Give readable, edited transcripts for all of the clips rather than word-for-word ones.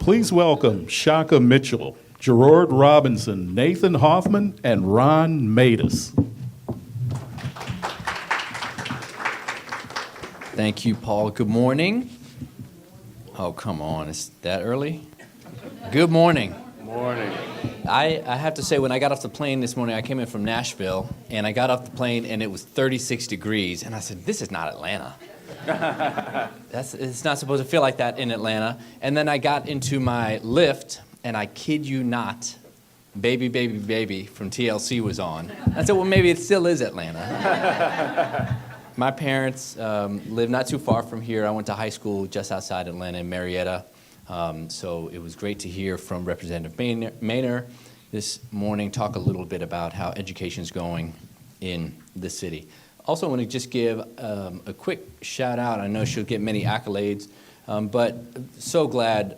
Please welcome Shaka Mitchell, Gerard Robinson, Nathan Hoffman, and Ron Matus. Thank you, Paul. Good morning. Oh, come on. Is that early? Good morning. Morning. I have to say, when I got off the plane this morning, I came in from Nashville, and I got off the plane, and it was 36 degrees. And I said, this is not Atlanta. It's not supposed to feel like that in Atlanta. And then I got into my Lyft, and I kid you not, Baby, Baby, Baby from TLC was on. I said, well, maybe it still is Atlanta. My parents live not too far from here. I went to high school just outside Atlanta in Marietta. So it was great to hear from Representative Maynor this morning, talk a little bit about how education's going in the city. Also, I want to just give a quick shout out. I know she'll get many accolades, but so glad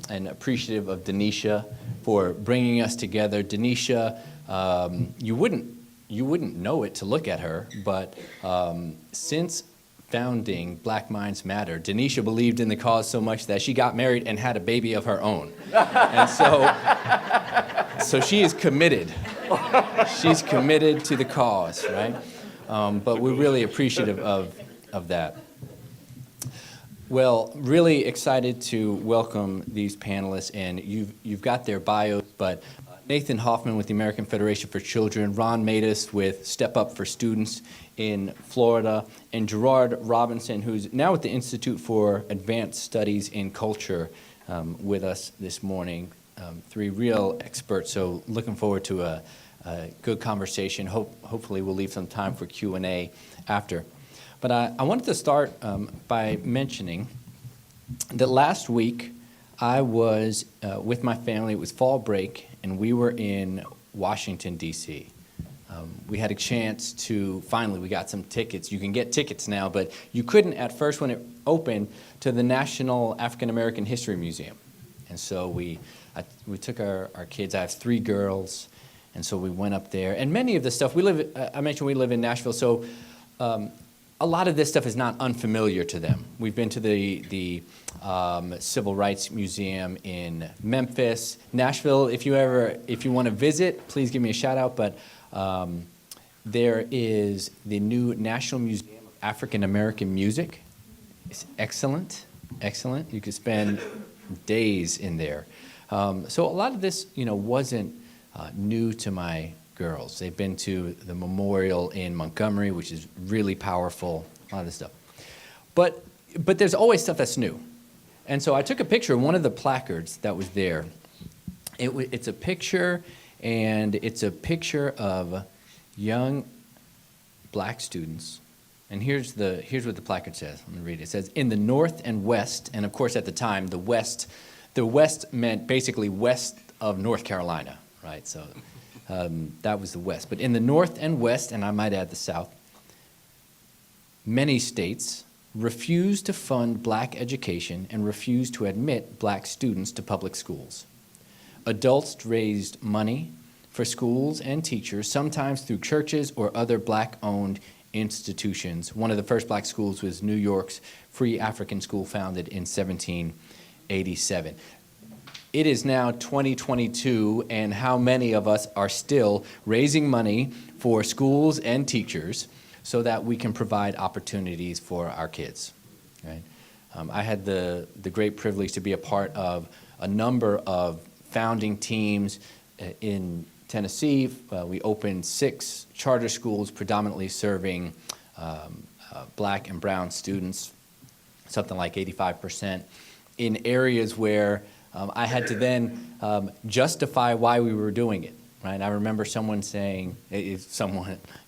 and appreciative of Denisha for bringing us together. Denisha, you wouldn't know it to look at her, but since founding Black Minds Matter, Denisha believed in the cause so much that she got married and had a baby of her own. And so she is committed. She's committed to the cause, right? But we're really appreciative of that. Well, really excited to welcome these panelists, and you've got their bios, but Nathan Hoffman with the American Federation for Children, Ron Matus with Step Up for Students in Florida, and Gerard Robinson, who's now at the Institute for Advanced Studies in Culture with us this morning. Three real experts, so looking forward to a good conversation. Hopefully we'll leave some time for Q&A after. But I wanted to start by mentioning that last week I was with my family. It was fall break, and we were in Washington, D.C. We had a chance to, finally, we got some tickets. You can get tickets now, but you couldn't at first when it opened, to the National African American History Museum. And so we took our kids. I have 3 girls, and so we went up there. And many of the stuff, I mentioned we live in Nashville, so a lot of this stuff is not unfamiliar to them. We've been to the Civil Rights Museum in Memphis. Nashville, if you want to visit, please give me a shout out, but there is the new National Museum of African American Music. It's excellent, excellent. You could spend days in there. So a lot of this, wasn't new to my girls. They've been to the memorial in Montgomery, which is really powerful, a lot of this stuff. But there's always stuff that's new. And so I took a picture of one of the placards that was there. It's a picture, and it's a picture of young Black students. And here's what the placard says. Let me read it. It says, in the North and West, and of course at the time, the West meant basically west of North Carolina, right? So that was the West. But in the North and West, and I might add the South, many states refuse to fund Black education and refuse to admit Black students to public schools. Adults raised money for schools and teachers, sometimes through churches or other Black-owned institutions. One of the first Black schools was New York's Free African School, founded in 1787. It is now 2022, and how many of us are still raising money for schools and teachers so that we can provide opportunities for our kids, right? I had the great privilege to be a part of a number of founding teams in Tennessee. We opened 6 charter schools, predominantly serving Black and brown students, something like 85%, in areas where I had to then justify why we were doing it, right? I remember someone saying, it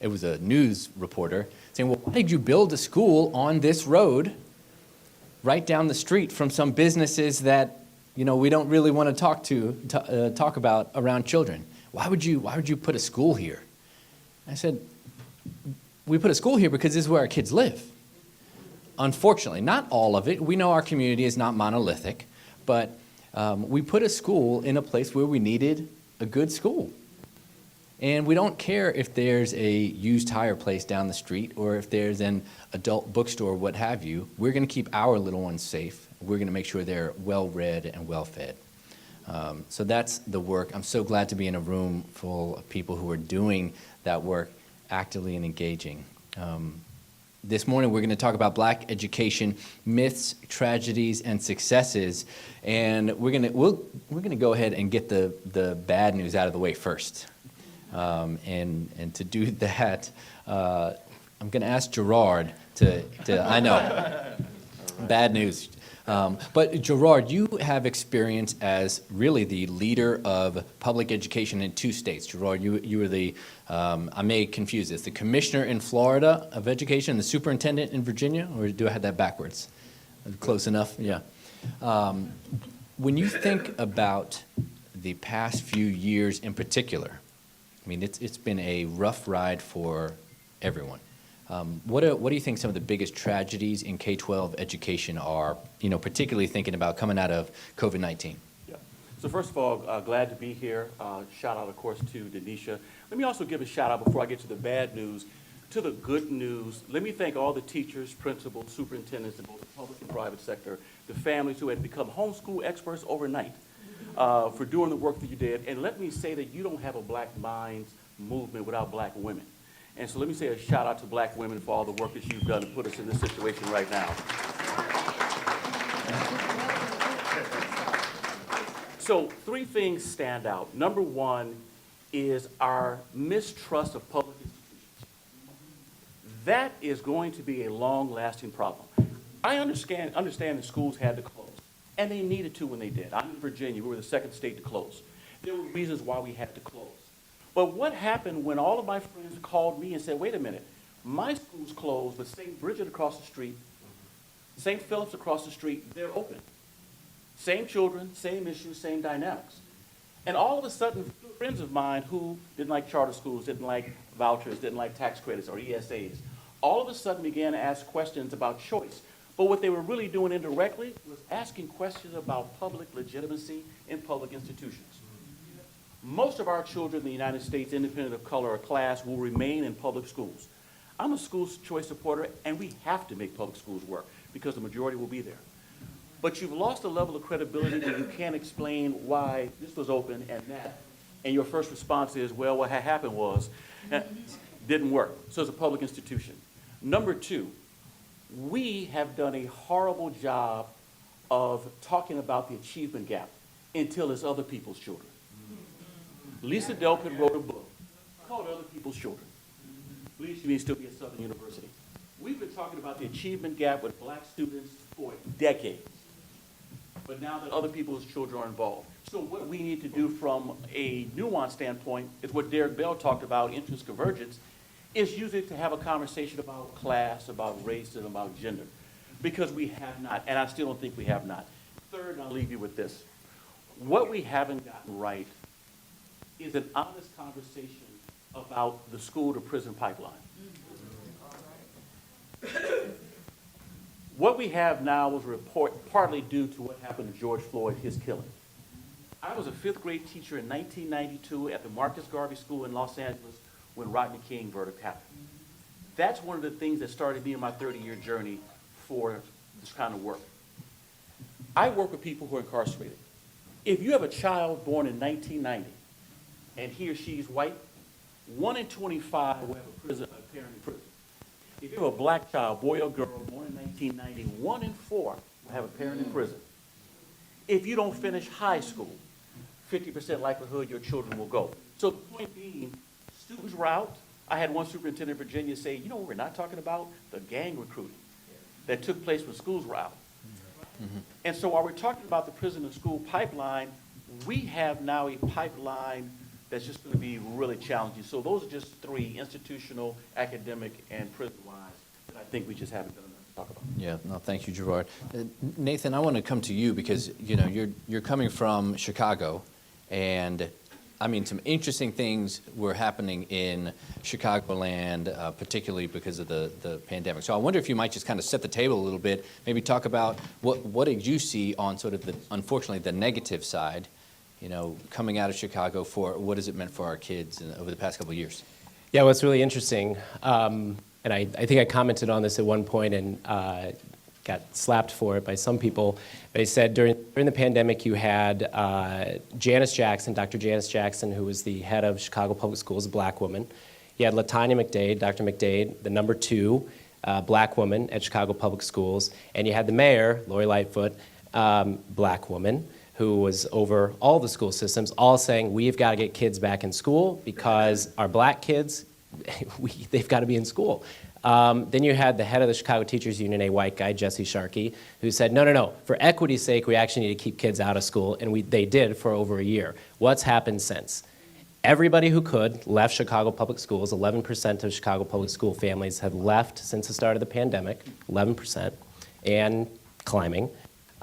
was a news reporter, saying, well, why did you build a school on this road right down the street from some businesses that, we don't really want to talk about around children? Why would you put a school here? I said, we put a school here because this is where our kids live. Unfortunately, not all of it. We know our community is not monolithic, but we put a school in a place where we needed a good school. And we don't care if there's a used tire place down the street or if there's an adult bookstore, what have you. We're going to keep our little ones safe. We're going to make sure they're well-read and well-fed. So that's the work. I'm so glad to be in a room full of people who are doing that work actively and engaging. This morning we're going to talk about black education, myths, tragedies, and successes. And we're going to go ahead and get the bad news out of the way first. And to do that, I'm going to ask Gerard to I know, bad news. But Gerard, you have experience as really the leader of public education in 2 states. Gerard, you were the, I may confuse this, the commissioner in Florida of education, the superintendent in Virginia, or do I have that backwards? Close enough, yeah. When you think about the past few years in particular, I mean, it's been a rough ride for everyone. What do you think some of the biggest tragedies in K-12 education are, particularly thinking about coming out of COVID-19? Yeah. So first of all, glad to be here. Shout out, of course, to Denisha. Let me also give a shout out before I get to the bad news, to the good news. Let me thank all the teachers, principals, superintendents in both the public and private sector, the families who had become homeschool experts overnight for doing the work that you did. And let me say that you don't have a Black Minds movement without black women. And so let me say a shout out to black women for all the work that you've done to put us in this situation right now. So 3 things stand out. Number 1 is our mistrust of public institutions. That is going to be a long-lasting problem. I understand the schools had to close, and they needed to when they did. I'm in Virginia. We were the 2nd state to close. There were reasons why we had to close. But what happened when all of my friends called me and said, wait a minute, my school's closed, but St. Bridget across the street, St. Philip's across the street, they're open. Same children, same issues, same dynamics. And all of a sudden, friends of mine who didn't like charter schools, didn't like vouchers, didn't like tax credits or ESAs, all of a sudden began to ask questions about choice. But what they were really doing indirectly was asking questions about public legitimacy in public institutions. Most of our children in the United States, independent of color or class, will remain in public schools. I'm a school choice supporter, and we have to make public schools work because the majority will be there. But you've lost a level of credibility when you can't explain why this was open and that. And your first response is, well, what had happened was, didn't work. So it's a public institution. Number 2, we have done a horrible job of talking about the achievement gap until it's other people's children. Lisa Delpit wrote a book called Other People's Children. Lisa may still be at Southern University. We've been talking about the achievement gap with black students for decades. But now that other people's children are involved. So what we need to do from a nuanced standpoint is what Derek Bell talked about, interest convergence, is use it to have a conversation about class, about race, and about gender. Because we have not, and I still don't think we have not. Third, and I'll leave you with this. What we haven't gotten right is an honest conversation about the school-to-prison pipeline. What we have now was a report partly due to what happened to George Floyd, his killing. I was a 5th grade teacher in 1992 at the Marcus Garvey School in Los Angeles when Rodney King verdict happened. That's one of the things that started me in my 30-year journey for this kind of work. I work with people who are incarcerated. If you have a child born in 1990 and he or she is white, 1 in 25 will have a parent in prison. If you have a black child, boy or girl, born in 1990, 1 in 4 will have a parent in prison. If you don't finish high school, 50% likelihood your children will go. So the point being, students were out. I had one superintendent in Virginia say, you know, we're not talking about the gang recruiting that took place when schools were out. Mm-hmm. And so while we're talking about the prison and school pipeline, we have now a pipeline that's just going to be really challenging. So those are just 3, institutional, academic, and prison-wise, that I think we just haven't done enough to talk about. Yeah, no, thank you, Gerard. Nathan, I want to come to you because, you know, you're coming from Chicago, and I mean, some interesting things were happening in Chicagoland, particularly because of the pandemic. So I wonder if you might just kind of set the table a little bit, maybe talk about what did you see on sort of the, unfortunately, the negative side, coming out of Chicago for what has it meant for our kids over the past couple of years? Yeah, what's really interesting, and I think I commented on this at one point and got slapped for it by some people. They said during the pandemic you had Janice Jackson, Dr. Janice Jackson, who was the head of Chicago Public Schools, a black woman. You had LaTanya McDade, Dr. McDade, the number 2 black woman at Chicago Public Schools. And you had the mayor, Lori Lightfoot, black woman, who was over all the school systems, all saying, we've got to get kids back in school because our black kids, they've got to be in school. Then you had the head of the Chicago Teachers Union, a white guy, Jesse Sharkey, who said, no, for equity's sake, we actually need to keep kids out of school, and they did for over a year. What's happened since? Everybody who could left Chicago Public Schools. 11% of Chicago Public School families have left since the start of the pandemic, 11%, and climbing.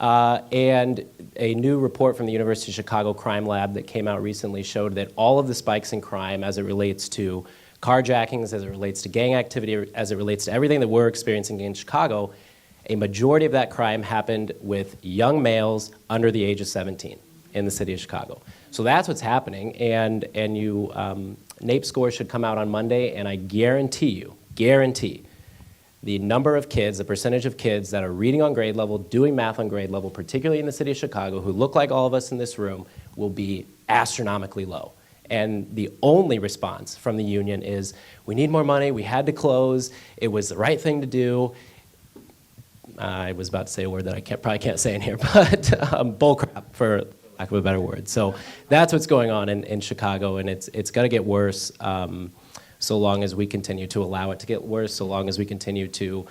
And a new report from the University of Chicago Crime Lab that came out recently showed that all of the spikes in crime as it relates to carjackings, as it relates to gang activity, as it relates to everything that we're experiencing in Chicago, a majority of that crime happened with young males under the age of 17 in the city of Chicago. So that's what's happening, and NAEP scores should come out on Monday, and I guarantee, the number of kids, the percentage of kids that are reading on grade level, doing math on grade level, particularly in the city of Chicago, who look like all of us in this room, will be astronomically low. And the only response from the union is, we need more money, we had to close, it was the right thing to do. I was about to say a word that I probably can't say in here, but bullcrap, for lack of a better word. So that's what's going on in Chicago, and it's got to get worse so long as we continue to allow it to get worse, so long as we continue to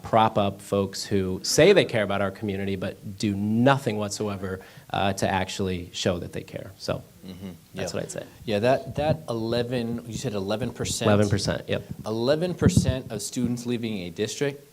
prop up folks who say they care about our community but do nothing whatsoever to actually show that they care. So that's what I'd say. Yeah, that 11, you said 11%? 11%, yep. 11% of students leaving a district,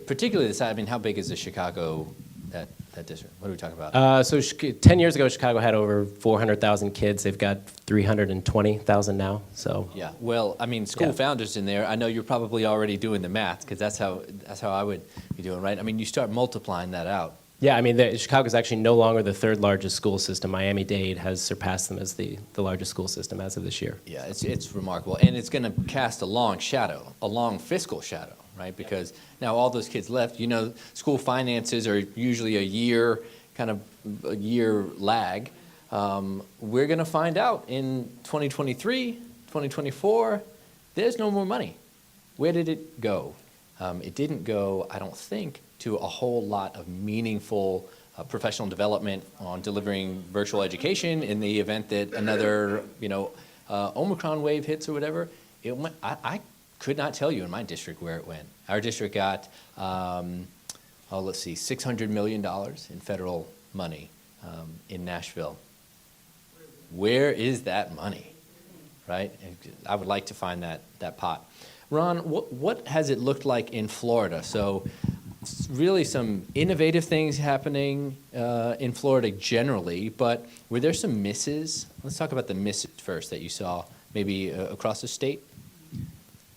particularly the side, I mean, how big is the Chicago, that district? What are we talking about? So 10 years ago, Chicago had over 400,000 kids. They've got 320,000 now. So Yeah, well, I mean, school founders in there, I know you're probably already doing the math, because that's how I would be doing, right? I mean, you start multiplying that out. yeah, I mean, Chicago is actually no longer the third largest school system. Miami-Dade has surpassed them as the largest school system as of this year. Yeah, it's remarkable, and it's going to cast a long shadow, a long fiscal shadow, right? Because now all those kids left, school finances are usually a year lag. We're going to find out in 2023, 2024, there's no more money. Where did it go? It didn't go, I don't think, to a whole lot of meaningful professional development on delivering virtual education in the event that another, Omicron wave hits or whatever. It went, I could not tell you in my district where it went. Our district got, $600 million in federal money in Nashville. Where is that money, right? I would like to find that pot. Ron, what has it looked like in Florida? So really some innovative things happening in Florida generally, but were there some misses? Let's talk about the misses first that you saw maybe across the state.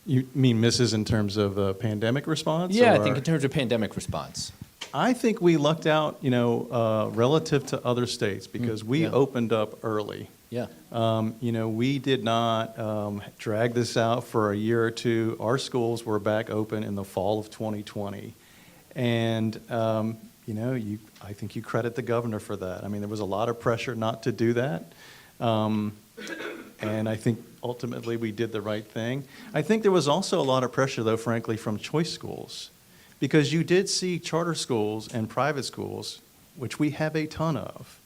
You mean misses in terms of pandemic response? Yeah, or? I think in terms of pandemic response. I think we lucked out, relative to other states because we opened up early. Yeah. We did not drag this out for a year or two. Our schools were back open in the fall of 2020. And, I think you credit the governor for that. I mean, there was a lot of pressure not to do that. And I think ultimately we did the right thing. I think there was also a lot of pressure, though, frankly, from choice schools. Because you did see charter schools and private schools, which we have a ton of,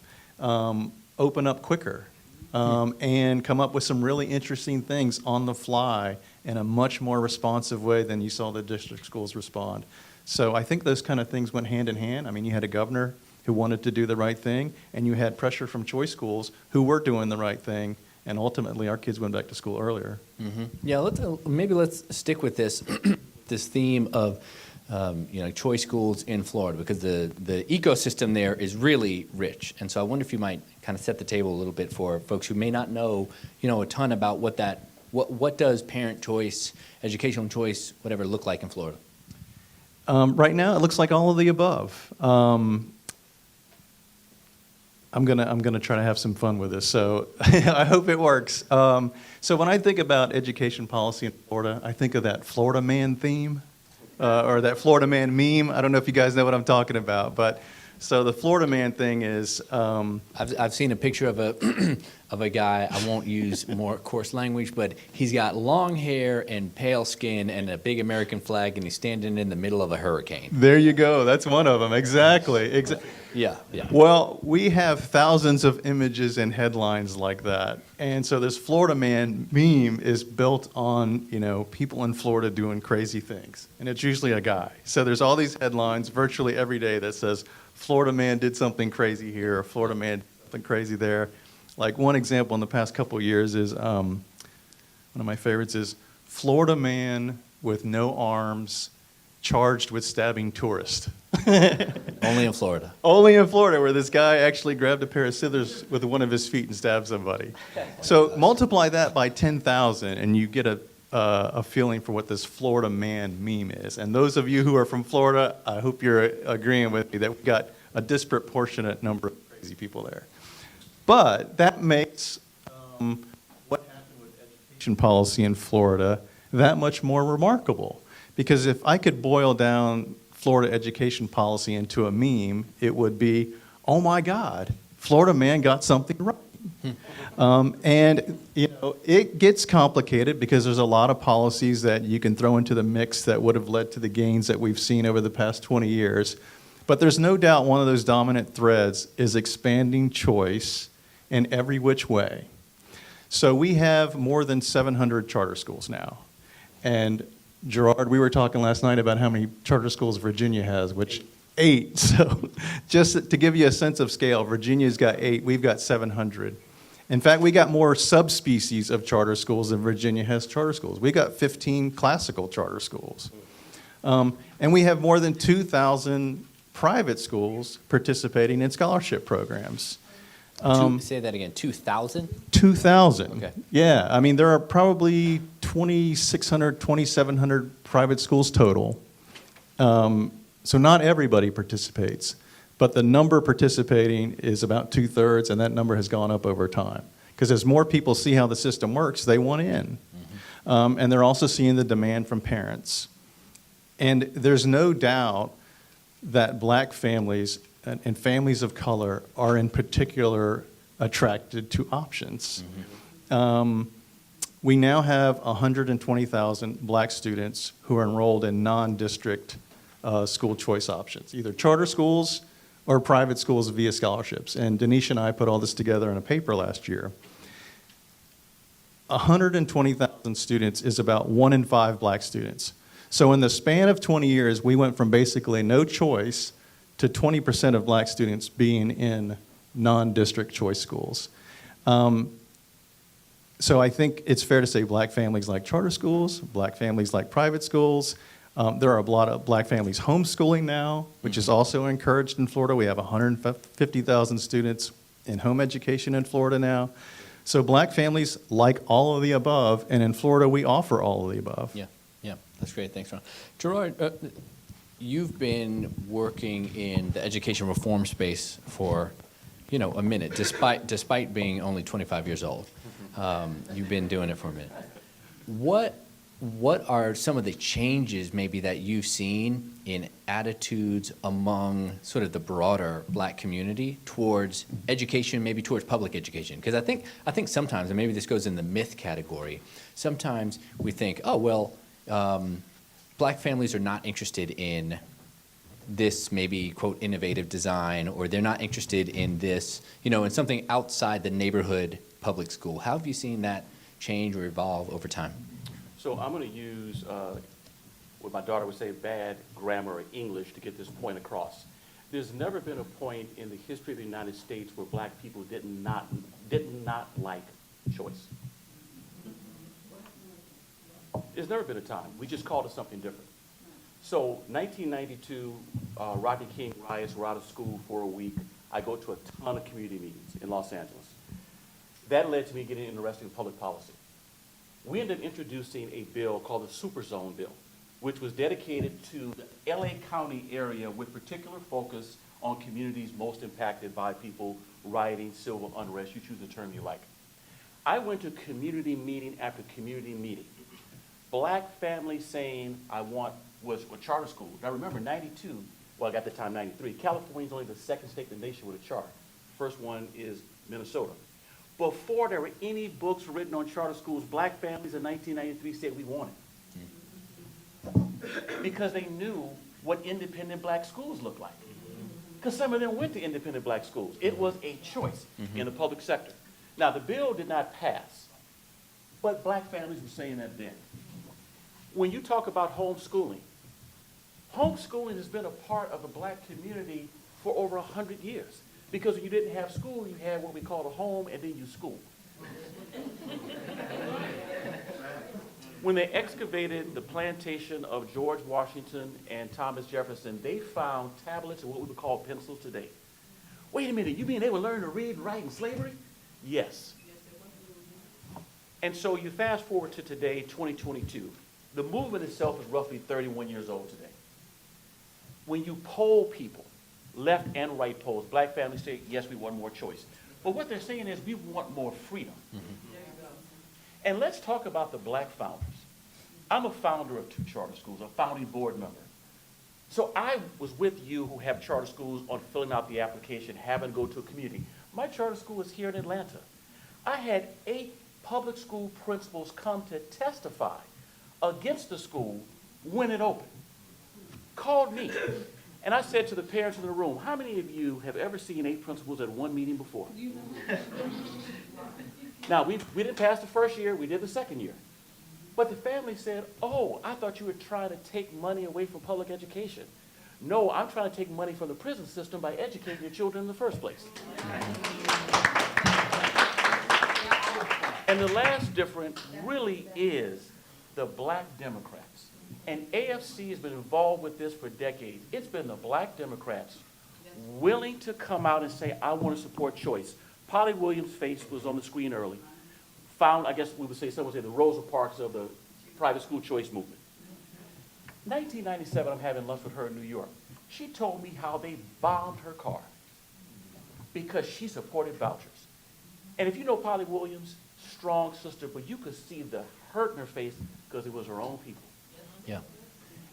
open up quicker and come up with some really interesting things on the fly in a much more responsive way than you saw the district schools respond. So I think those kind of things went hand in hand. I mean, you had a governor who wanted to do the right thing, and you had pressure from choice schools who were doing the right thing, and ultimately our kids went back to school earlier. Mm-hmm. Yeah, let's stick with this theme of choice schools in Florida, because the ecosystem there is really rich. And so I wonder if you might kind of set the table a little bit for folks who may not know, a ton about what does parent choice, educational choice, whatever, look like in Florida? Right now, it looks like all of the above. I'm gonna try to have some fun with this. So I hope it works. So when I think about education policy in Florida, I think of that Florida man theme, or that Florida man meme. I don't know if you guys know what I'm talking about, but so the Florida man thing is. I've seen a picture of a of a guy. I won't use more coarse language, but he's got long hair and pale skin and a big American flag, and he's standing in the middle of a hurricane. There you go. That's one of them. Exactly. Yeah, yeah. Well, we have thousands of images and headlines like that. And so this Florida man meme is built on, people in Florida doing crazy things. And it's usually a guy. So there's all these headlines virtually every day that says, Florida man did something crazy here, or Florida man did something crazy there. Like one example in the past couple of years is, one of my favorites is, Florida man with no arms charged with stabbing tourist. Only in Florida. Only in Florida, where this guy actually grabbed a pair of scissors with one of his feet and stabbed somebody. So multiply that by 10,000, and you get a feeling for what this Florida man meme is. And those of you who are from Florida, I hope you're agreeing with me that we've got a disproportionate number of crazy people there. But that makes what happened with education policy in Florida that much more remarkable. Because if I could boil down Florida education policy into a meme, it would be, oh my God, Florida man got something right. And it gets complicated because there's a lot of policies that you can throw into the mix that would have led to the gains that we've seen over the past 20 years. But there's no doubt one of those dominant threads is expanding choice in every which way. So we have more than 700 charter schools now. And Gerard, we were talking last night about how many charter schools Virginia has, which 8. So just to give you a sense of scale, Virginia's got 8, we've got 700. In fact, we got more subspecies of charter schools than Virginia has charter schools. We got 15 classical charter schools. And we have more than 2,000 private schools participating in scholarship programs. Say that again, 2,000? 2,000. Okay. Yeah, I mean, there are probably 2,600, 2,700 private schools total. So not everybody participates, but the number participating is about 2/3, and that number has gone up over time. Because as more people see how the system works, they want in. And they're also seeing the demand from parents. And there's no doubt that black families and families of color are in particular attracted to options. We now have 120,000 black students who are enrolled in non-district school choice options, either charter schools or private schools via scholarships. And Denise and I put all this together in a paper last year. 120,000 students is about 1 in 5 black students. So in the span of 20 years, we went from basically no choice to 20% of black students being in non-district choice schools. So I think it's fair to say black families like charter schools, black families like private schools. There are a lot of black families homeschooling now, which is also encouraged in Florida. We have 150,000 students in home education in Florida now. So black families like all of the above, and in Florida we offer all of the above. Yeah, that's great. Thanks, Ron. Gerard, you've been working in the education reform space for, a minute, despite being only 25 years old. You've been doing it for a minute. What are some of the changes maybe that you've seen in attitudes among sort of the broader black community towards education, maybe towards public education? Because I think sometimes, and maybe this goes in the myth category, sometimes we think, oh, well, black families are not interested in this maybe, quote, innovative design, or they're not interested in this, in something outside the neighborhood public school. How have you seen that change or evolve over time? So I'm going to use what my daughter would say, bad grammar or English to get this point across. There's never been a point in the history of the United States where black people did not like choice. There's never been a time. We just called it something different. So 1992, Rodney King riots, we're out of school for a week. I go to a ton of community meetings in Los Angeles. That led to me getting interested in public policy. We ended up introducing a bill called the Super Zone Bill, which was dedicated to the LA County area with particular focus on communities most impacted by people rioting, civil unrest, you choose the term you like. I went to community meeting after community meeting. Black families saying, was a charter school. Now remember, 92, well, I got the time 93, California's only the second state in the nation with a charter. First one is Minnesota. Before there were any books written on charter schools, black families in 1993 said we want it. Because they knew what independent black schools looked like. Because some of them went to independent black schools. It was a choice in the public sector. Now, the bill did not pass, but black families were saying that then. When you talk about homeschooling has been a part of the black community for over 100 years. Because when you didn't have school, you had what we called a home and then you school. When they excavated the plantation of George Washington and Thomas Jefferson, they found tablets and what we would call pencils today. Wait a minute, you mean they would learn to read and write in slavery? Yes. And so you fast forward to today, 2022. The movement itself is roughly 31 years old today. When you poll people, left and right polls, black families say, yes, we want more choice. But what they're saying is we want more freedom. And let's talk about the black founders. I'm a founder of 2 charter schools, a founding board member. So I was with you who have charter schools on filling out the application, having to go to a community. My charter school is here in Atlanta. I had 8 public school principals come to testify against the school when it opened. Called me. And I said to the parents in the room, how many of you have ever seen 8 principals at one meeting before? Now, we didn't pass the first year, we did the second year. But the family said, oh, I thought you were trying to take money away from public education. No, I'm trying to take money from the prison system by educating your children in the first place. And the last difference really is the black Democrats. And AFC has been involved with this for decades. It's been the black Democrats willing to come out and say, I want to support choice. Polly Williams' face was on the screen early. Found, I guess we would say, some would say, the Rosa Parks of the private school choice movement. 1997, I'm having lunch with her in New York. She told me how they bombed her car because she supported vouchers. And if you know Polly Williams, strong sister, but you could see the hurt in her face because it was her own people. Yeah.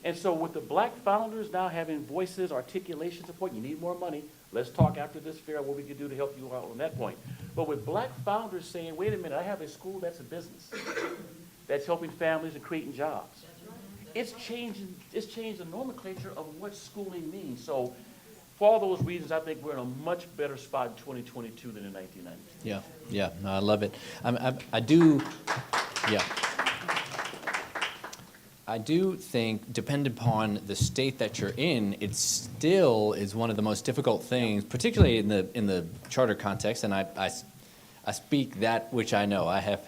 And so with the black founders now having voices, articulation, support, you need more money. Let's talk after this fair what we can do to help you out on that point. But with black founders saying, wait a minute, I have a school that's a business, that's helping families and creating jobs. It's changed the nomenclature of what schooling means. So for all those reasons, I think we're in a much better spot in 2022 than in 1990. Yeah, no, I love it. I do think, depending upon the state that you're in, it still is one of the most difficult things, particularly in the charter context. And I speak that which I know. I have,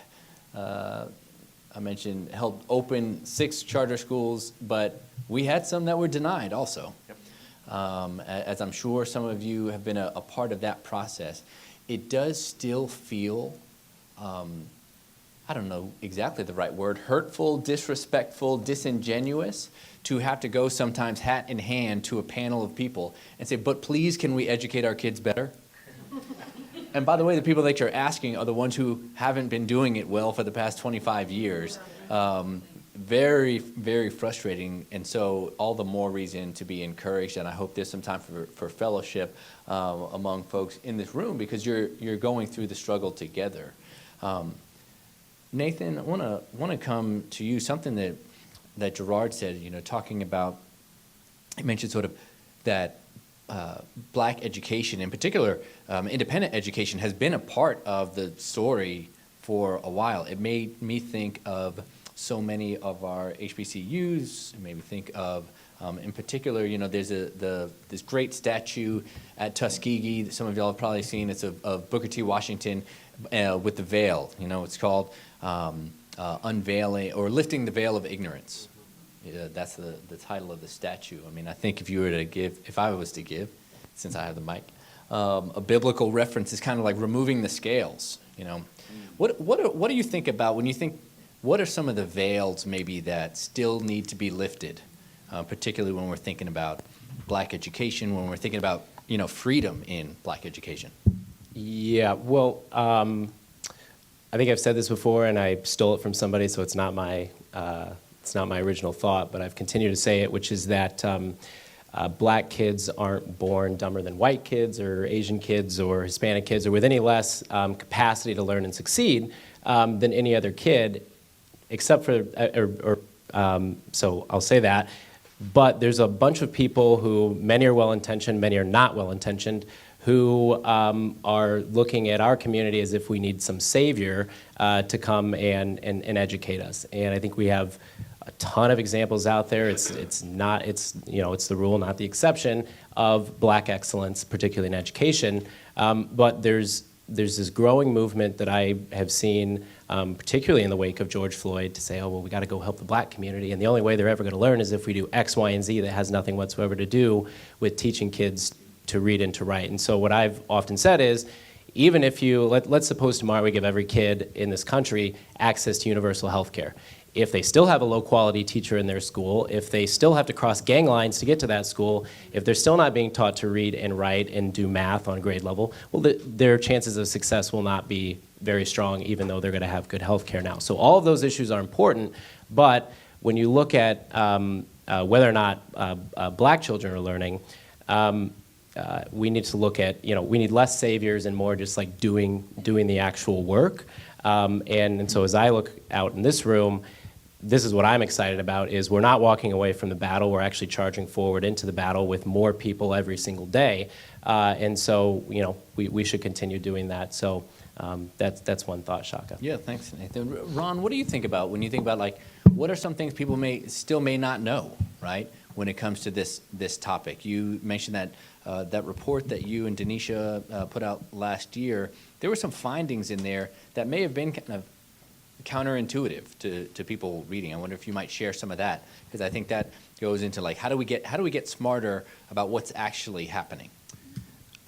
I mentioned, helped open 6 charter schools, but we had some that were denied also. Yep. As I'm sure some of you have been a part of that process. It does still feel, I don't know exactly the right word, hurtful, disrespectful, disingenuous to have to go sometimes hat in hand to a panel of people and say, but please, can we educate our kids better? And by the way, the people that you're asking are the ones who haven't been doing it well for the past 25 years. Very, very frustrating. And so all the more reason to be encouraged. And I hope there's some time for fellowship among folks in this room because you're going through the struggle together. Nathan, I want to come to you. Something that Gerard said, talking about, he mentioned sort of that black education, in particular, independent education, has been a part of the story for a while. It made me think of so many of our HBCUs. It made me think of, in particular, there's this great statue at Tuskegee that some of y'all have probably seen. It's of Booker T. Washington with the veil. It's called Unveiling or Lifting the Veil of Ignorance. That's the title of the statue. I mean, I think if I was to give, since I have the mic, a biblical reference is kind of like removing the scales. What do you think about when you think? What are some of the veils maybe that still need to be lifted, particularly when we're thinking about black education, when we're thinking about freedom in black education? Yeah, well, I think I've said this before, and I stole it from somebody, so it's not my original thought, but I've continued to say it, which is that black kids aren't born dumber than white kids or Asian kids or Hispanic kids or with any less capacity to learn and succeed than any other kid, except for, so I'll say that. But there's a bunch of people who, many are well-intentioned, many are not well-intentioned, who are looking at our community as if we need some savior to come and educate us. And I think we have a ton of examples out there. It's the rule, not the exception, of black excellence, particularly in education. But there's this growing movement that I have seen, particularly in the wake of George Floyd, to say, oh, well, we got to go help the black community. And the only way they're ever going to learn is if we do X, Y, and Z that has nothing whatsoever to do with teaching kids to read and to write. And so what I've often said is, even if let's suppose tomorrow we give every kid in this country access to universal health care. If they still have a low-quality teacher in their school, if they still have to cross gang lines to get to that school, if they're still not being taught to read and write and do math on grade level, well, their chances of success will not be very strong, even though they're going to have good health care now. So all of those issues are important, but when you look at whether or not black children are learning, we need to look at, we need less saviors and more just like doing the actual work. And so as I look out in this room, this is what I'm excited about, is we're not walking away from the battle. We're actually charging forward into the battle with more people every single day. And so, we should continue doing that. So that's one thought, Shaka. Yeah, thanks, Nathan. Ron, what do you think about when you think about, like, what are some things people may not know, right, when it comes to this topic? You mentioned that report that you and Denisha put out last year. There were some findings in there that may have been kind of counterintuitive to people reading. I wonder if you might share some of that, because I think that goes into, like, how do we get smarter about what's actually happening?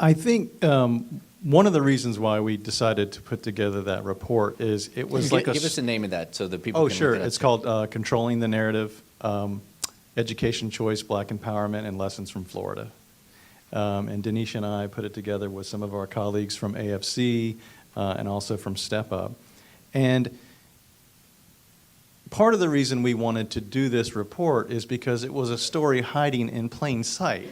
I think one of the reasons why we decided to put together that report is it was like give us the name of that so that people Oh, can sure. look it up. It's called Controlling the Narrative, Education Choice, Black Empowerment, and Lessons from Florida. And Denisha and I put it together with some of our colleagues from AFC and also from Step Up. And part of the reason we wanted to do this report is because it was a story hiding in plain sight.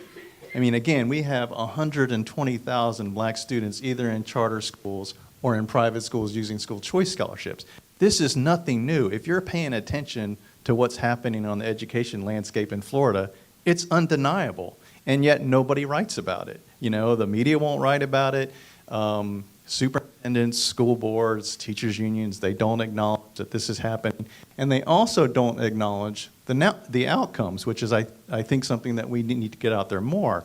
I mean, again, we have 120,000 black students either in charter schools or in private schools using school choice scholarships. This is nothing new. If you're paying attention to what's happening on the education landscape in Florida, it's undeniable. And yet nobody writes about it. The media won't write about it. Superintendents, school boards, teachers' unions, they don't acknowledge that this is happening. And they also don't acknowledge the outcomes, which is, I think, something that we need to get out there more.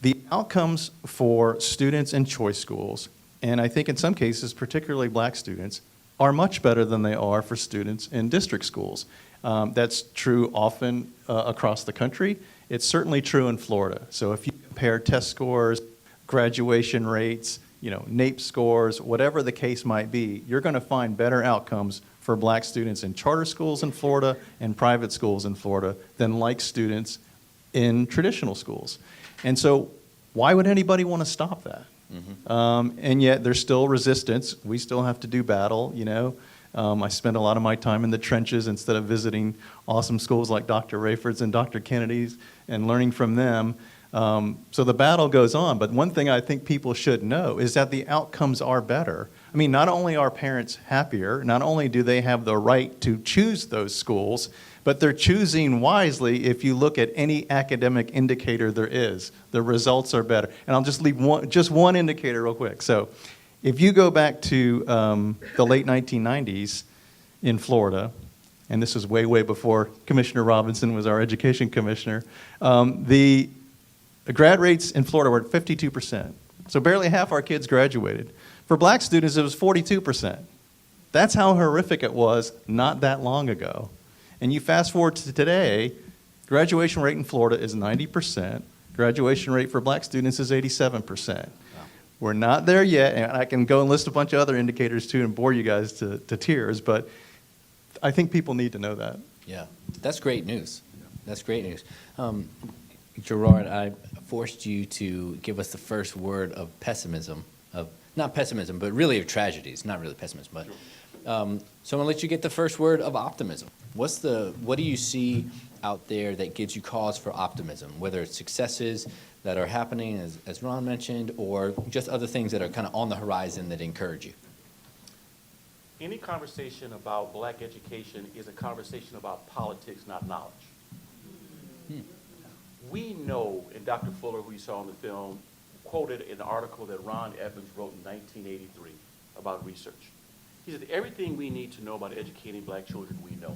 The outcomes for students in choice schools, and I think in some cases, particularly black students, are much better than they are for students in district schools. That's true often across the country. It's certainly true in Florida. So if you compare test scores, graduation rates, NAEP scores, whatever the case might be, you're going to find better outcomes for black students in charter schools in Florida and private schools in Florida than like students in traditional schools. And so why would anybody want to stop that? Mm-hmm. And yet there's still resistance. We still have to do battle, I spend a lot of my time in the trenches instead of visiting awesome schools like Dr. Rayford's and Dr. Kennedy's and learning from them. So the battle goes on. But one thing I think people should know is that the outcomes are better. I mean, not only are parents happier, not only do they have the right to choose those schools, but they're choosing wisely. If you look at any academic indicator there is, the results are better. And I'll just leave one indicator real quick. So if you go back to the late 1990s in Florida, and this was way, way before Commissioner Robinson was our education commissioner, the grad rates in Florida were at 52%. So barely half our kids graduated. For black students, it was 42%. That's how horrific it was not that long ago. And you fast forward to today, graduation rate in Florida is 90%. Graduation rate for black students is 87%. We're not there yet, and I can go and list a bunch of other indicators too and bore you guys to tears, but I think people need to know that. Yeah, that's great news. That's great news. Gerard, forced you to give us the first word of pessimism, not pessimism, but really of tragedies, not really pessimism, but so I'm gonna let you get the first word of optimism. What do you see out there that gives you cause for optimism, whether it's successes that are happening, as Ron mentioned, or just other things that are kind of on the horizon that encourage you? Any conversation about black education is a conversation about politics, not knowledge. We know, and Dr. Fuller, who you saw in the film, quoted an article that Ron Evans wrote in 1983 about research. He said, everything we need to know about educating black children, we know.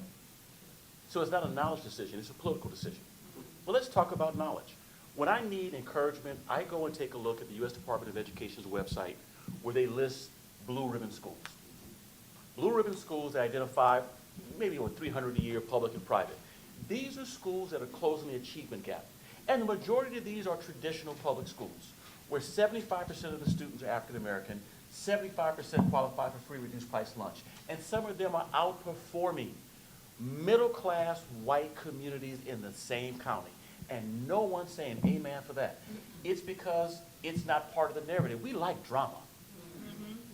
So it's not a knowledge decision, it's a political decision. Well, let's talk about knowledge. When I need encouragement, I go and take a look at the U.S. Department of Education's website where they list blue ribbon schools. Blue ribbon schools that identify maybe over 300 a year, public and private. These are schools that are closing the achievement gap. And the majority of these are traditional public schools, where 75% of the students are African American, 75% qualify for free reduced price lunch. And some of them are outperforming middle-class white communities in the same county. And no one's saying amen for that. It's because it's not part of the narrative. We like drama.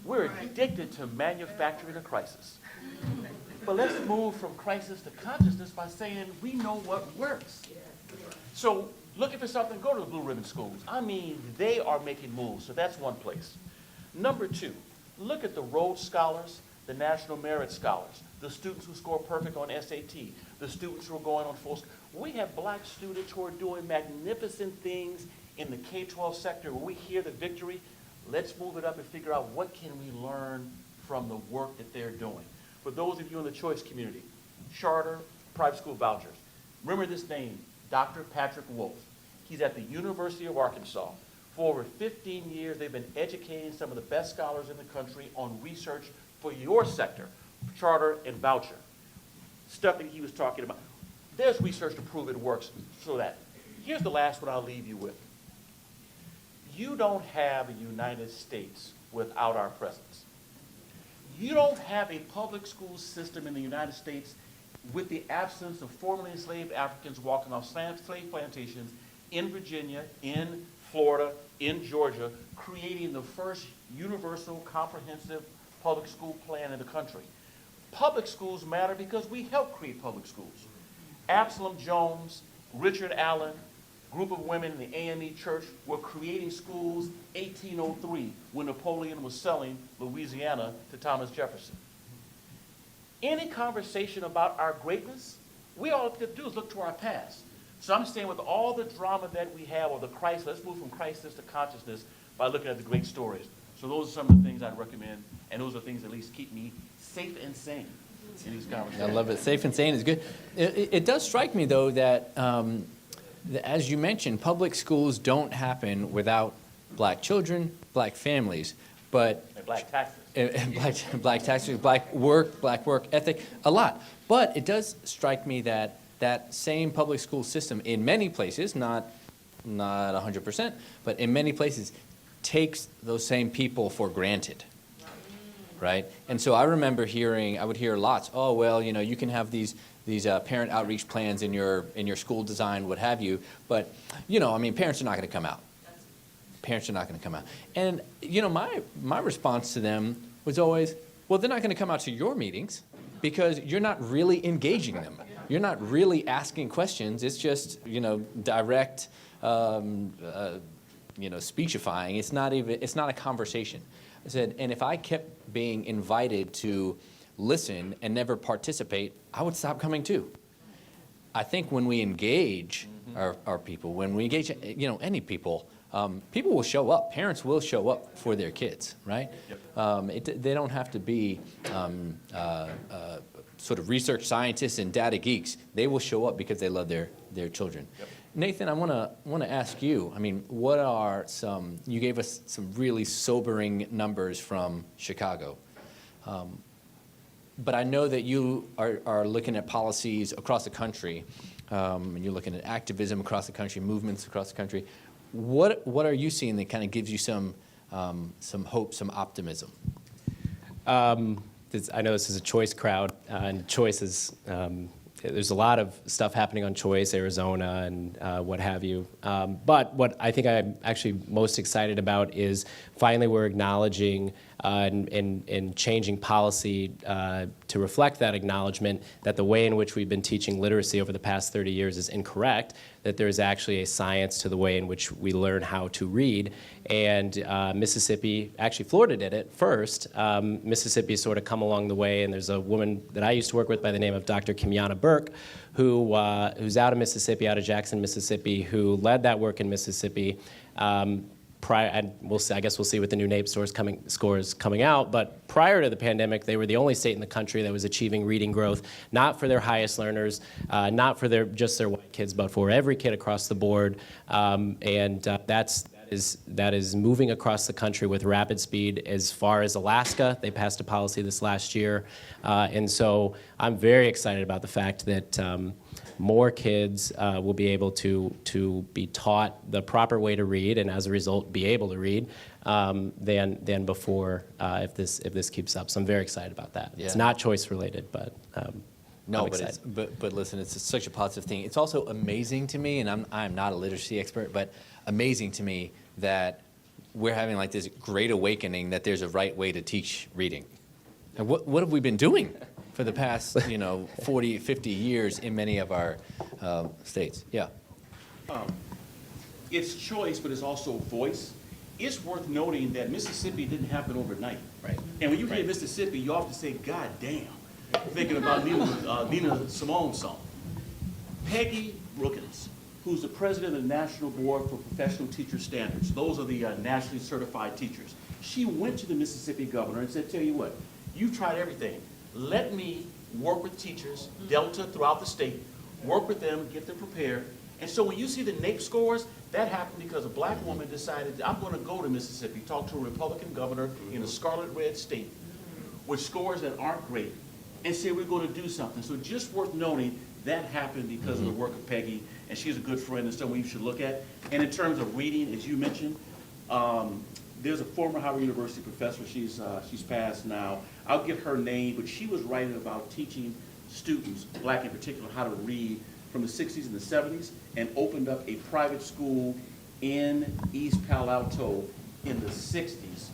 We're addicted to manufacturing a crisis. But let's move from crisis to consciousness by saying we know what works. So looking for something, go to the blue ribbon schools. I mean, they are making moves, so that's one place. Number two, look at the Rhodes Scholars, the National Merit Scholars, the students who score perfect on SAT, the students who are going on full school. We have black students who are doing magnificent things in the K-12 sector where we hear the victory. Let's move it up and figure out what can we learn from the work that they're doing. For those of you in the choice community, charter, private school vouchers. Remember this name, Dr. Patrick Wolf. He's at the University of Arkansas. For over 15 years, they've been educating some of the best scholars in the country on research for your sector, charter and voucher. Stuff that he was talking about. There's research to prove it works. So that, here's the last one I'll leave you with. You don't have a United States without our presence. You don't have a public school system in the United States with the absence of formerly enslaved Africans walking off slave plantations in Virginia, in Florida, in Georgia, creating the first universal comprehensive public school plan in the country. Public schools matter because we helped create public schools. Absalom Jones, Richard Allen, group of women in the AME church were creating schools 1803 when Napoleon was selling Louisiana to Thomas Jefferson. Any conversation about our greatness, we all have to do is look to our past. So I'm saying with all the drama that we have, or the crisis, let's move from crisis to consciousness by looking at the great stories. So those are some of the things I'd recommend, and those are things that at least keep me safe and sane in these conversations. I love it. Safe and sane is good. It does strike me, though, that as you mentioned, public schools don't happen without black children, black families, but And black taxes. and black taxes, black work ethic, a lot. But it does strike me that that same public school system in many places, not 100%, but in many places, takes those same people for granted, right? And so I remember I would hear lots, oh, well, you know, you can have these parent outreach plans in your school design, what have you, but, you know, I mean, parents are not going to come out. Parents are not going to come out. And, you know, my response to them was always, well, they're not going to come out to your meetings because you're not really engaging them. You're not really asking questions. It's just, you know, direct, speechifying. It's not a conversation. I said, and if I kept being invited to listen and never participate, I would stop coming too. I think when we engage our people, when we engage, you know, any people, people will show up. Parents will show up for their kids, right? Yep. They don't have to be sort of research scientists and data geeks. They will show up because they love their children. Yep. Nathan, I want to ask you. I mean, what are some? You gave us some really sobering numbers from Chicago, but I know that you are looking at policies across the country, and you're looking at activism across the country, movements across the country. What are you seeing that kind of gives you some hope, some optimism? I know this is a choice crowd, and choice is there's a lot of stuff happening on Choice, Arizona, and what have you. But what I think I'm actually most excited about is finally we're acknowledging and changing policy to reflect that acknowledgement that the way in which we've been teaching literacy over the past 30 years is incorrect, that there's actually a science to the way in which we learn how to read. And Mississippi, actually Florida did it first. Mississippi sort of come along the way, and there's a woman that I used to work with by the name of Dr. Kimiana Burke, who's out of Mississippi, out of Jackson, Mississippi, who led that work in Mississippi. And we'll see, I guess we'll see with the new NAEP scores coming out, but prior to the pandemic, they were the only state in the country that was achieving reading growth, not for their highest learners, not for just their white kids, but for every kid across the board. That is moving across the country with rapid speed. As far as Alaska, they passed a policy this last year. And so I'm very excited about the fact that more kids will be able to be taught the proper way to read, and as a result, be able to read than before if this keeps up. So I'm very excited about that. Yeah. It's not choice related, but No, I'm but excited. but listen, it's such a positive thing. It's also amazing to me, and I'm not a literacy expert, but amazing to me that we're having like this great awakening that there's a right way to teach reading. And what have we been doing for the past 40, 50 years in many of our states? Yeah. It's choice, but it's also voice. It's worth noting that Mississippi didn't happen overnight. Right. And when you hear Mississippi, you often say, God damn, thinking about Nina Simone's song. Peggy Brookins, who's the president of the National Board for Professional Teacher Standards. Those are the nationally certified teachers. She went to the Mississippi governor and said, tell you what, you've tried everything. Let me work with teachers, Delta throughout the state, work with them, get them prepared. And so when you see the NAEP scores, that happened because a black woman decided, I'm going to go to Mississippi, talk to a Republican governor in a scarlet red state with scores that aren't great, and say we're going to do something. So just worth noting that happened because of the work of Peggy, and she's a good friend and someone you should look at. And in terms of reading, as you mentioned, there's a former Howard University professor, she's passed now. I'll get her name, but she was writing about teaching students, black in particular, how to read from the 60s and the 70s, and opened up a private school in East Palo Alto in the 60s,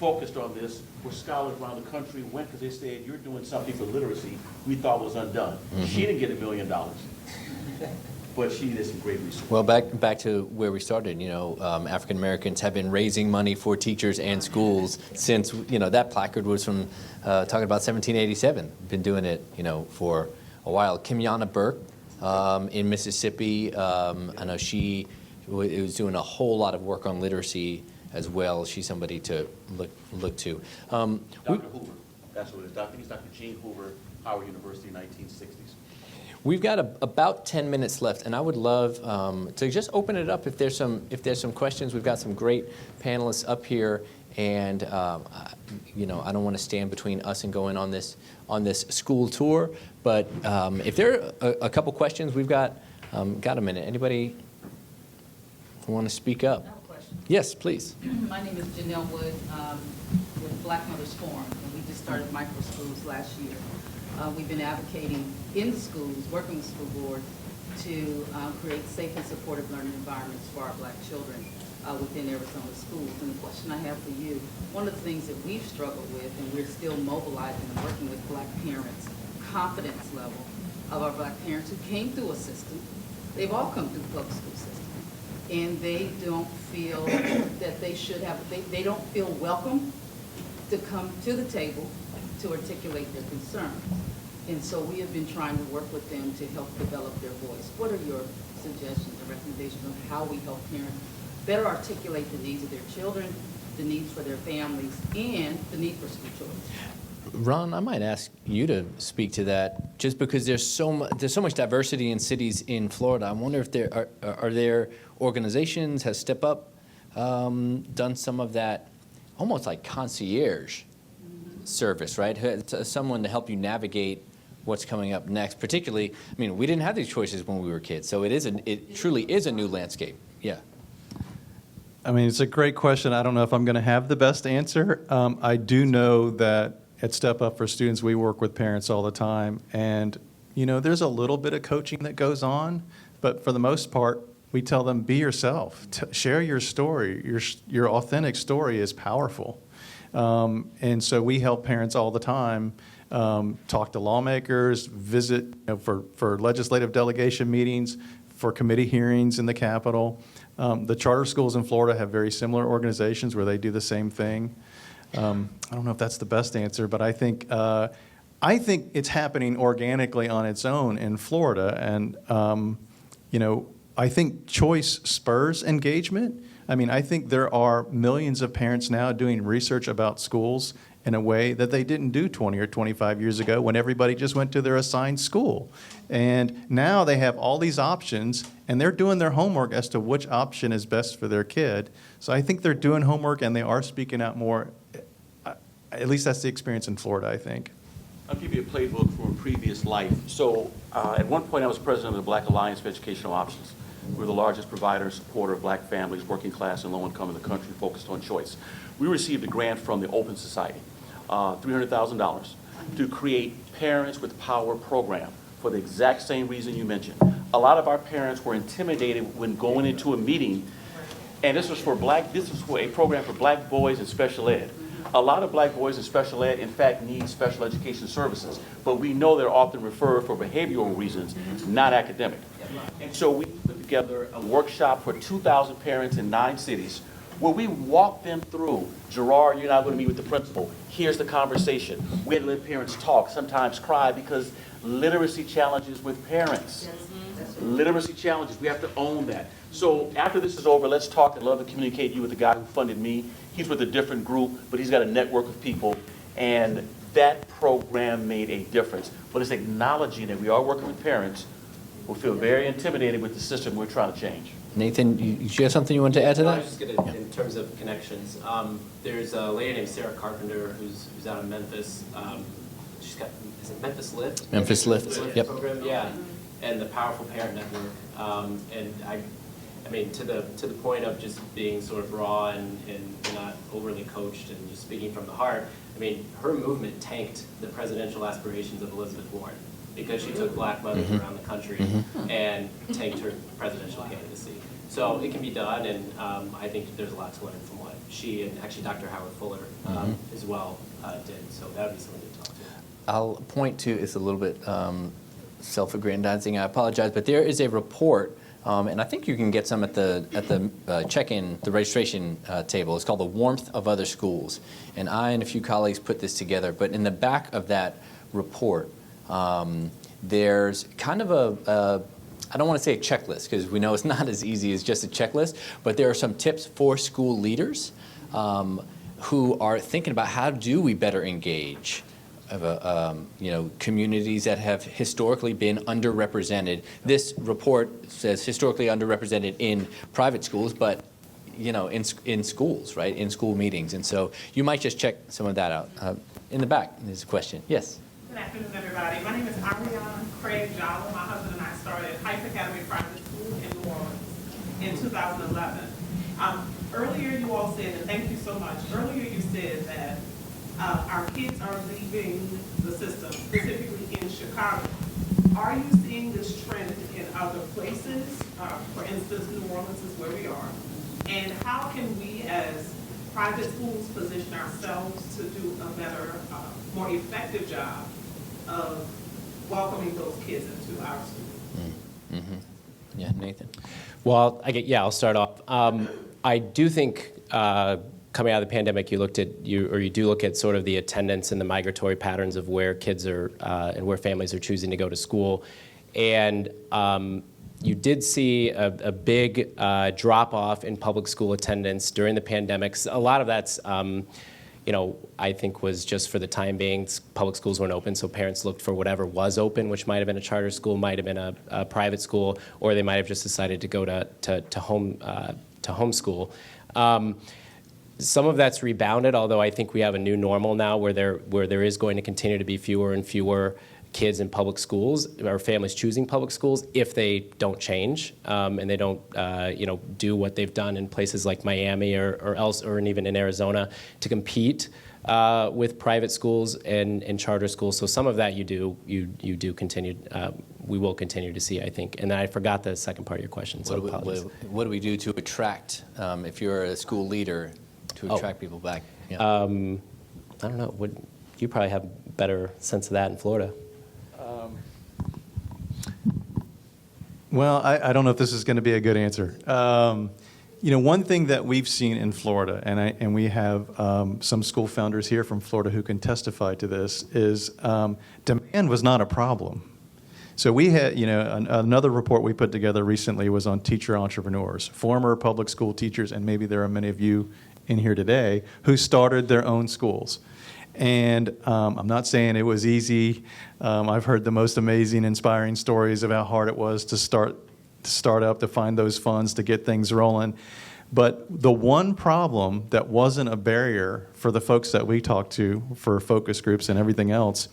focused on this, where scholars around the country went because they said, you're doing something for literacy we thought was undone. She didn't get $1 million, but she did some great research. Well, back to where we started, African Americans have been raising money for teachers and schools since, that placard was from talking about 1787. Been doing it, for a while. Kimiana Burke in Mississippi, I know she was doing a whole lot of work on literacy as well. She's somebody to look to. Dr. Hoover, that's what it is. I think it's Dr. Gene Hoover, Howard University, 1960s. We've got about 10 minutes left, and I would love to just open it up if there's some questions. We've got some great panelists up here, and I don't want to stand between us and going on this school tour. But if there are a couple questions, we've got a minute. Anybody want to speak up? I have a question. Yes, please. My name is Janelle Wood with Black Mothers Forum, and we just started micro schools last year. We've been advocating in the schools, working with school boards, to create safe and supportive learning environments for our black children within Arizona schools. And the question I have for you, one of the things that we've struggled with, and we're still mobilizing and working with black parents, confidence level of our black parents who came through a system. They've all come through the public school system. And they don't feel that they should have, they don't feel welcome to come to the table to articulate their concerns. And so we have been trying to work with them to help develop their voice. What are your suggestions and recommendations of how we help parents better articulate the needs of their children, the needs for their families, and the need for school choice? Ron, I might ask you to speak to that, just because there's so much diversity in cities in Florida. I wonder if there are there organizations has Step Up done some of that, almost like concierge service, right? Someone to help you navigate what's coming up next. Particularly, we didn't have these choices when we were kids, so it truly is a new landscape. Yeah. It's a great question. I don't know if I'm going to have the best answer. I do know that at Step Up for Students, we work with parents all the time, and There's a little bit of coaching that goes on, but for the most part, we tell them, be yourself. Share your story. Your authentic story is powerful. And so we help parents all the time talk to lawmakers, visit for legislative delegation meetings, for committee hearings in the Capitol. The charter schools in Florida have very similar organizations where they do the same thing. I don't know if that's the best answer, but I think it's happening organically on its own in Florida. And, I think choice spurs engagement. I think there are millions of parents now doing research about schools in a way that they didn't do 20 or 25 years ago when everybody just went to their assigned school. And now they have all these options, and they're doing their homework as to which option is best for their kid. So I think they're doing homework, and they are speaking out more. At least that's the experience in Florida, I think. I'll give you a playbook from a previous life. So at one point, I was president of the Black Alliance for Educational Options. We're the largest provider and supporter of black families, working class, and low income in the country, focused on choice. We received a grant from the Open Society, $300,000, to create Parents with Power program for the exact same reason you mentioned. A lot of our parents were intimidated when going into a meeting, and this was for a program for black boys in special ed. A lot of black boys in special ed, in fact, need special education services, but we know they're often referred for behavioral reasons, not academic. And so we put together a workshop for 2,000 parents in 9 cities where we walk them through, Gerard, you're not going to meet with the principal. Here's the conversation. We had to let parents talk, sometimes cry, because literacy challenges with parents. Literacy challenges, we have to own that. So after this is over, let's talk. I'd love to communicate you with the guy who funded me. He's with a different group, but he's got a network of people. And that program made a difference. But it's acknowledging that we are working with parents who feel very intimidated with the system we're trying to change. Nathan, you have something you want to add to I that? was just going to, in terms of connections, there's a lady named Sarah Carpenter who's out of Memphis. She's got, is it Memphis Lift? Memphis Lift, yep. Program, yeah, and the Powerful Parent Network. And I mean, to the point of just being sort of raw and not overly coached and just speaking from the heart, I mean, her movement tanked the presidential aspirations of Elizabeth Warren because she took black mothers around the country and tanked her presidential candidacy. So it can be done, and I think there's a lot to learn from what she and actually Dr. Howard Fuller as well did. So that would be something to talk to. I'll point to, it's a little bit self-aggrandizing, I apologize, but there is a report, and I think you can get some at the check-in, the registration table. It's called The Warmth of Other Schools. And I and a few colleagues put this together, but in the back of that report, there's kind of a I don't want to say a checklist, because we know it's not as easy as just a checklist, but there are some tips for school leaders who are thinking about how do we better engage communities that have historically been underrepresented. This report says historically underrepresented in private schools, but in schools, right, in school meetings. And so you might just check some of that out. In the back, there's a question. Yes? Good afternoon, everybody. My name is Ariana Craig Jolly. My husband and I started Heights Academy Private School in New Orleans in 2011. Earlier you all said, and thank you so much, earlier you said that our kids are leaving the system, specifically in Chicago. Are you seeing this trend in other places? For instance, New Orleans is where we are. And how can we as private schools position ourselves to do a better, more effective job of welcoming those kids into our schools? Yeah, Nathan? Well, I'll start off. I do think coming out of the pandemic, you do look at sort of the attendance and the migratory patterns of where kids are and where families are choosing to go to school. And you did see a big drop-off in public school attendance during the pandemic. A lot of that's, I think was just for the time being. Public schools weren't open, so parents looked for whatever was open, which might have been a charter school, might have been a private school, or they might have just decided to go to homeschool. Some of that's rebounded, although I think we have a new normal now where there is going to continue to be fewer and fewer kids in public schools or families choosing public schools if they don't change and they don't do what they've done in places like Miami or even in Arizona to compete with private schools and charter schools. So some of that you do continue. We will continue to see, I think. And then I forgot the second part of your question. So apologies. What do we do to attract, if you're a school leader, to attract people back? Yeah. I don't know. You probably have better sense of that in Florida. Well, I don't know if this is going to be a good answer. One thing that we've seen in Florida, and we have some school founders here from Florida who can testify to this, is demand was not a problem. So we had, another report we put together recently was on teacher entrepreneurs, former public school teachers, and maybe there are many of you in here today who started their own schools. And I'm not saying it was easy. I've heard the most amazing, inspiring stories of how hard it was to start up, to find those funds, to get things rolling. But the one problem that wasn't a barrier for the folks that we talked to for focus groups and everything else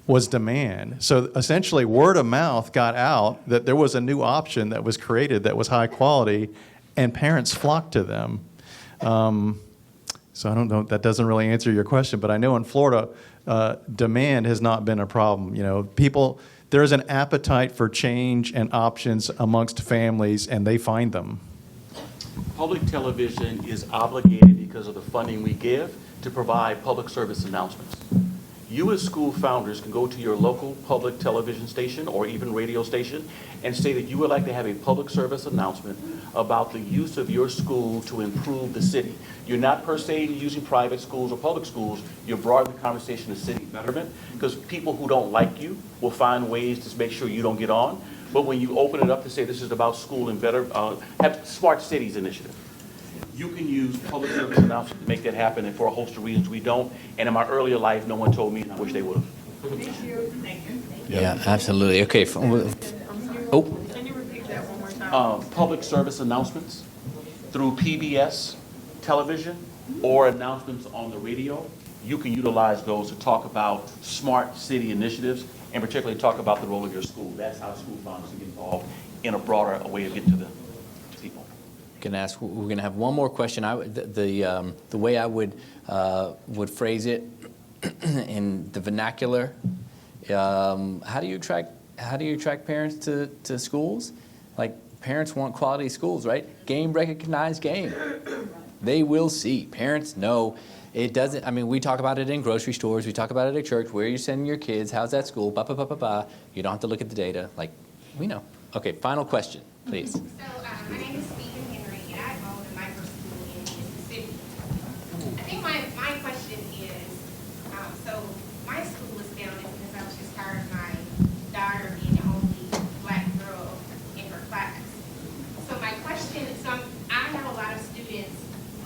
was demand. So essentially word of mouth got out that there was a new option that was created that was high quality, and parents flocked to them. So I don't know, that doesn't really answer your question, but I know in Florida, demand has not been a problem. There is an appetite for change and options amongst families, and they find them. Public television is obligated because of the funding we give to provide public service announcements. You as school founders can go to your local public television station or even radio station and say that you would like to have a public service announcement about the use of your school to improve the city. You're not per se using private schools or public schools. You're broadening the conversation to city betterment, because people who don't like you will find ways to make sure you don't get on. But when you open it up to say this is about school and better, have smart cities initiative. You can use public service announcements to make that happen, and for a host of reasons we don't. And in my earlier life, no one told me, and I wish they would have. Thank you. Yeah, absolutely. Okay. Can you repeat that one more time? Public service announcements through PBS television or announcements on the radio. You can utilize those to talk about smart city initiatives and particularly talk about the role of your school. That's how school founders get involved in a broader way of getting to the people. We're going to have one more question. The way I would phrase it in the vernacular, how do you attract parents to schools? Like, parents want quality schools, right? Game recognized game. They will see. Parents know. It doesn't, we talk about it in grocery stores, we talk about it at church. Where are you sending your kids? How's that school? Ba, ba, ba, ba, ba. You don't have to look at the data. Like, we know. Okay, final question, please. So, my name is Stephen Henry, and I own a micro school in Mississippi. I think my question is, so my school was founded because I was just tired of my daughter being the only black girl in her class. So my question is, I have a lot of students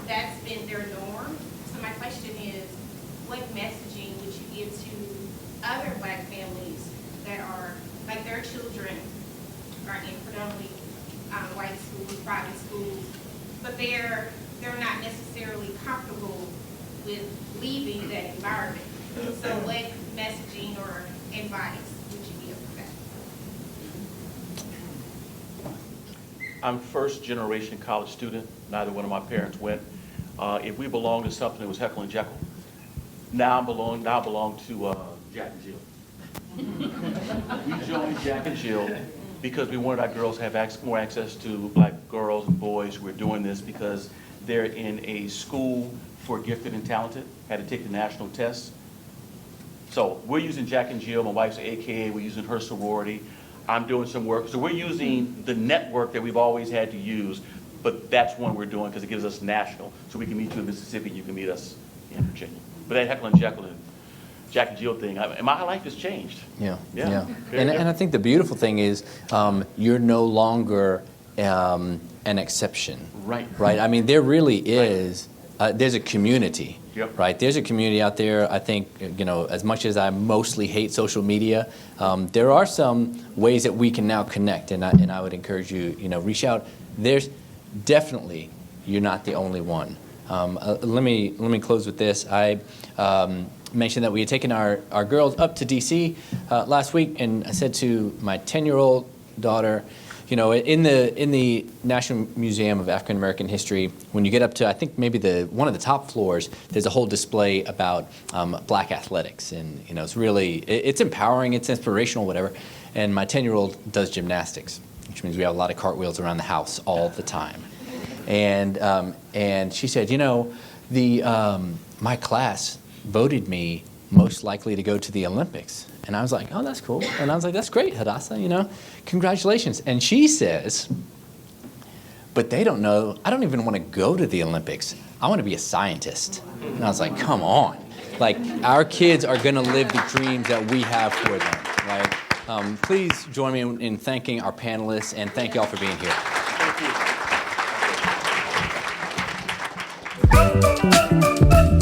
that's been their norm. So my question is, what messaging would you give to other black families that are, like, their children are in predominantly white schools, private schools, but they're not necessarily comfortable with leaving that environment. So what messaging or advice would you give for that? I'm first generation college student. Neither one of my parents went. If we belonged to something, it was Heckle and Jekyll. Now I belong to Jack and Jill. We joined Jack and Jill because we wanted our girls to have more access to black girls and boys who were doing this, because they're in a school for gifted and talented, had to take the national tests. So we're using Jack and Jill. My wife's an AKA. We're using her sorority. I'm doing some work. So we're using the network that we've always had to use, but that's one we're doing because it gives us national. So we can meet you in Mississippi, you can meet us in Virginia. But that Heckle and Jekyll and Jack and Jill thing, my life has changed. Yeah. And I think the beautiful thing is you're no longer an exception. Right. Right? There really is, there's a community. Yep. Right? There's a community out there. I think, as much as I mostly hate social media, there are some ways that we can now connect, and I would encourage you, reach out. There's definitely, you're not the only one. Let me close with this. mentioned that we had taken our girls up to D.C. Last week, and I said to my 10-year-old daughter, you know, in the National Museum of African American History, when you get up to, I think maybe one of the top floors, there's a whole display about black athletics, and you know, it's empowering, it's inspirational, whatever. And my 10-year-old does gymnastics, which means we have a lot of cartwheels around the house all the time. And she said, you know, my class voted me most likely to go to the Olympics. And I was like, oh, that's cool. And I was like, that's great, Hadassah, you know, congratulations. And she says, but they don't know, I don't even want to go to the Olympics. I want to be a scientist. And I was like, come on. Like, our kids are going to live the dreams that we have for them, right? Please join me in thanking our panelists, and thank you all for being here. Thank you.